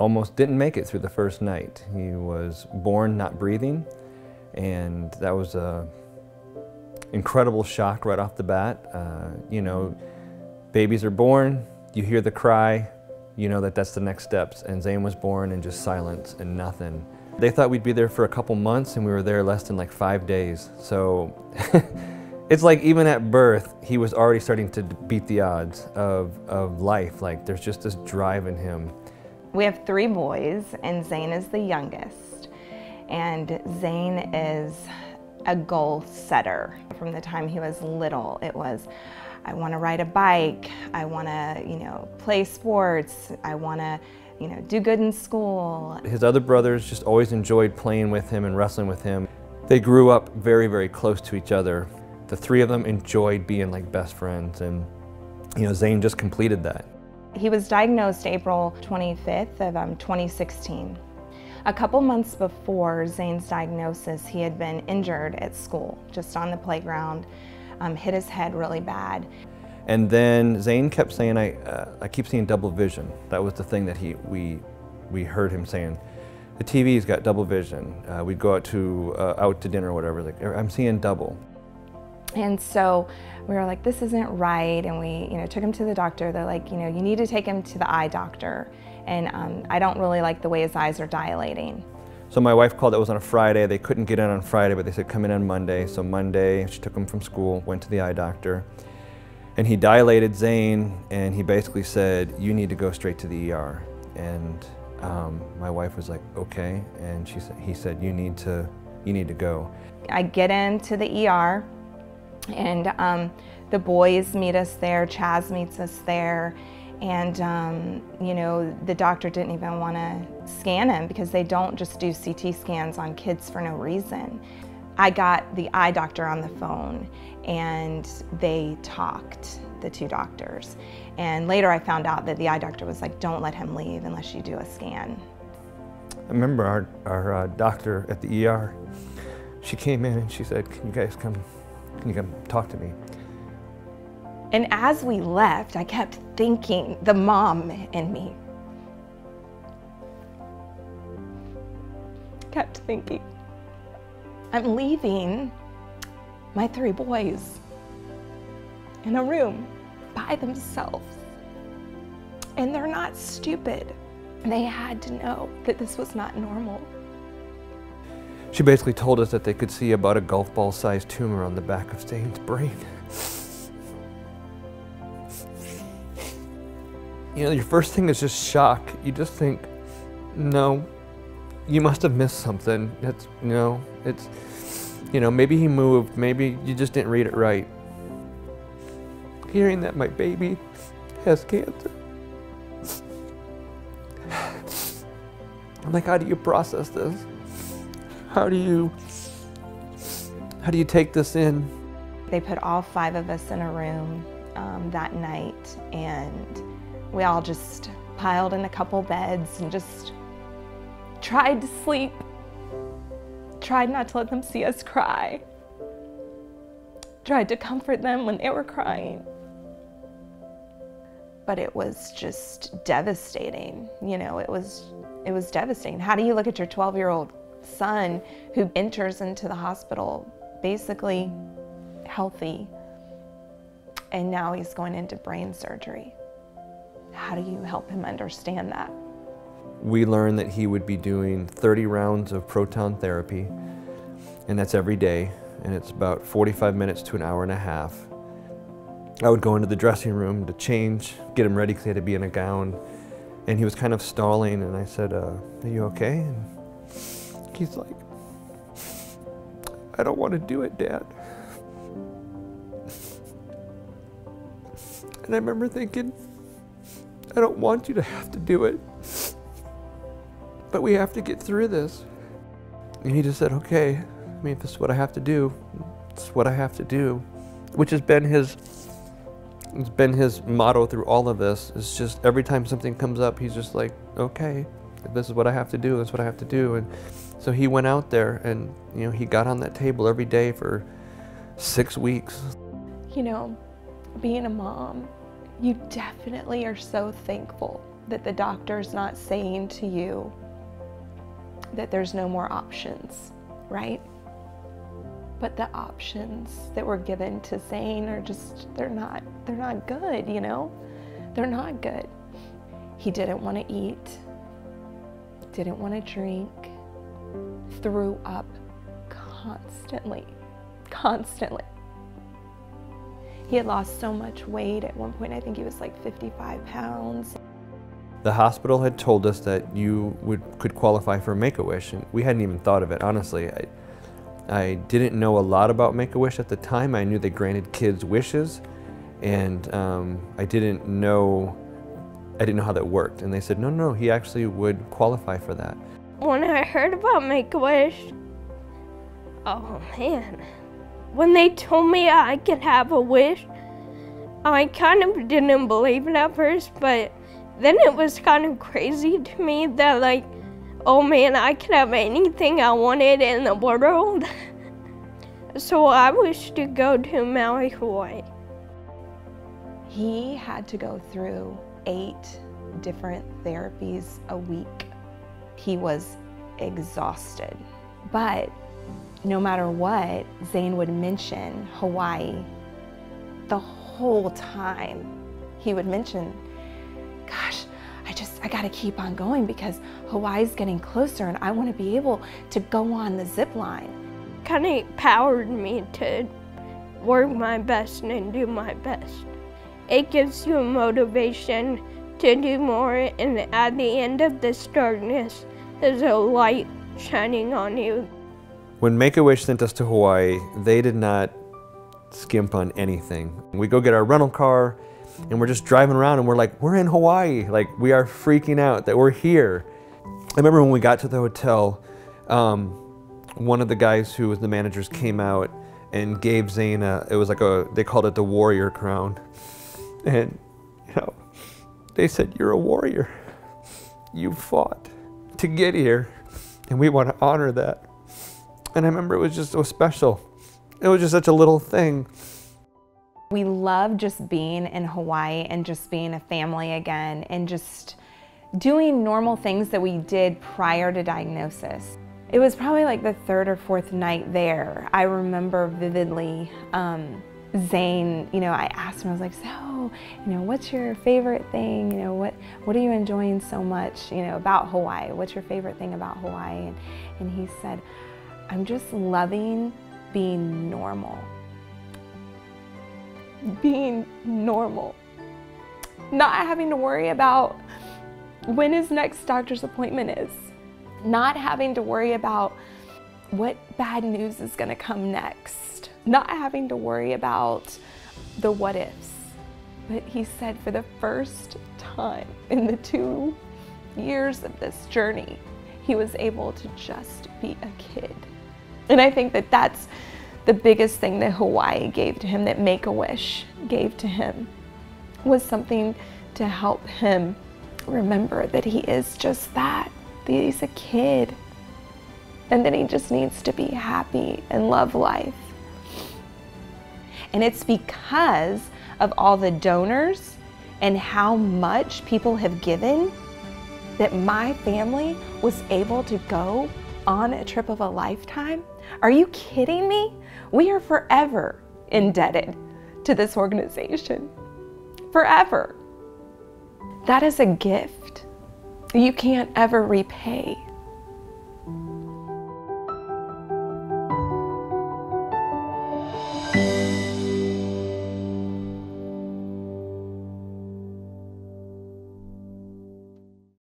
almost didn't make it through the first night. He was born not breathing, and that was a incredible shock right off the bat. You know, babies are born, you hear the cry, you know that that's the next steps, and Zayne was born in just silence and nothing. They thought we'd be there for a couple months, and we were there less than like 5 days. So it's like even at birth, he was already starting to beat the odds of life. Like there's just this drive in him. We have 3 boys, and Zayne is the youngest. And Zayne is a goal setter. From the time he was little, it was, I want to ride a bike, I want to, you know, play sports, I want to, you know, do good in school. His other brothers just always enjoyed playing with him and wrestling with him. They grew up very, very close to each other. The 3 of them enjoyed being like best friends, and you know, Zayne just completed that. He was diagnosed April 25th of 2016. A couple months before Zayne's diagnosis, he had been injured at school, just on the playground, hit his head really bad. And then Zayne kept saying, I keep seeing double vision. That was the thing that we heard him saying. The TV's got double vision. We'd go out to dinner or whatever, like, I'm seeing double. And so we were like, this isn't right, and we, you know, took him to the doctor. They're like, you know, you need to take him to the eye doctor, and I don't really like the way his eyes are dilating. So my wife called, it was on a Friday. They couldn't get in on Friday, but they said come in on Monday. So Monday, she took him from school, went to the eye doctor, and he dilated Zayne, and he basically said, you need to go straight to the ER. And my wife was like, okay, and he said, you need to go. I get into the ER, and the boys meet us there, Chaz meets us there, and you know, the doctor didn't even want to scan him because they don't just do CT scans on kids for no reason. I got the eye doctor on the phone, and they talked, the 2 doctors. And later I found out that the eye doctor was like, don't let him leave unless you do a scan. I remember our doctor at the ER, she came in and she said, can you come talk to me? And as we left, I kept thinking, the mom in me kept thinking, I'm leaving my 3 boys in a room by themselves. And they're not stupid. They had to know that this was not normal. She basically told us that they could see about a golf ball sized tumor on the back of Zayne's brain. You know, your first thing is just shock. You just think, no, you must have missed something. It's, no, it's, you know, maybe he moved, maybe you just didn't read it right. Hearing that my baby has cancer. I'm like, how do you process this? How do you take this in? They put all 5 of us in a room that night, and we all just piled in a couple beds and just tried to sleep. Tried not to let them see us cry. Tried to comfort them when they were crying. But it was just devastating. You know, it was devastating. How do you look at your 12-year-old son who enters into the hospital basically healthy, and now he's going into brain surgery? How do you help him understand that? We learned that he would be doing 30 rounds of proton therapy, and that's every day, and it's about 45 minutes to an hour and a half. I would go into the dressing room to change, get him ready because he had to be in a gown, and he was kind of stalling, and I said, are you okay? And he's like, I don't want to do it, Dad. And I remember thinking, I don't want you to have to do it, but we have to get through this. And he just said, okay, I mean, if this is what I have to do, it's what I have to do, which has been his motto through all of this. It's just every time something comes up, he's just like, okay, if this is what I have to do, that's what I have to do. And so he went out there, and you know, he got on that table every day for 6 weeks. You know, being a mom, you definitely are so thankful that the doctor's not saying to you that there's no more options, right? But the options that were given to Zayne are just, they're not good, you know? They're not good. He didn't want to eat, didn't want to drink, threw up constantly. He had lost so much weight. At one point, I think he was like 55 pounds. The hospital had told us that you could qualify for Make-A-Wish, and we hadn't even thought of it, honestly. I didn't know a lot about Make-A-Wish at the time. I knew they granted kids wishes, and I didn't know how that worked. And they said, no, he actually would qualify for that. When I heard about Make-A-Wish, oh man, when they told me I could have a wish, I kind of didn't believe it at first, but then it was kind of crazy to me that, like, oh man, I could have anything I wanted in the world. So I wished to go to Maui, Hawaii. He had to go through 8 different therapies a week. He was exhausted. But no matter what, Zayne would mention Hawaii the whole time. He would mention, gosh, I gotta keep on going because Hawaii's getting closer and I wanna be able to go on the zip line. Kind of empowered me to work my best and do my best. It gives you a motivation to do more, and at the end of this darkness, there's a light shining on you. When Make-A-Wish sent us to Hawaii, they did not skimp on anything. We go get our rental car, and we're just driving around, and we're like, we're in Hawaii. Like, we are freaking out that we're here. I remember when we got to the hotel, one of the guys who was the managers came out and gave Zayne it was like they called it the warrior crown. And, you know, they said, you're a warrior. You fought to get here, and we want to honor that. And I remember it was just so special. It was just such a little thing. We love just being in Hawaii and just being a family again and just doing normal things that we did prior to diagnosis. It was probably like the 3rd or 4th night there. I remember vividly Zayne, you know, I asked him, I was like, so, you know, what's your favorite thing? You know, what are you enjoying so much, you know, about Hawaii? What's your favorite thing about Hawaii? And he said, I'm just loving being normal. Being normal. Not having to worry about when his next doctor's appointment is. Not having to worry about what bad news is going to come next. Not having to worry about the what ifs. But he said for the first time in the 2 years of this journey, he was able to just be a kid. And I think that that's the biggest thing that Hawaii gave to him, that Make-A-Wish gave to him, was something to help him remember that he is just that he's a kid, and that he just needs to be happy and love life. And it's because of all the donors and how much people have given that my family was able to go on a trip of a lifetime. Are you kidding me? We are forever indebted to this organization. Forever. That is a gift you can't ever repay.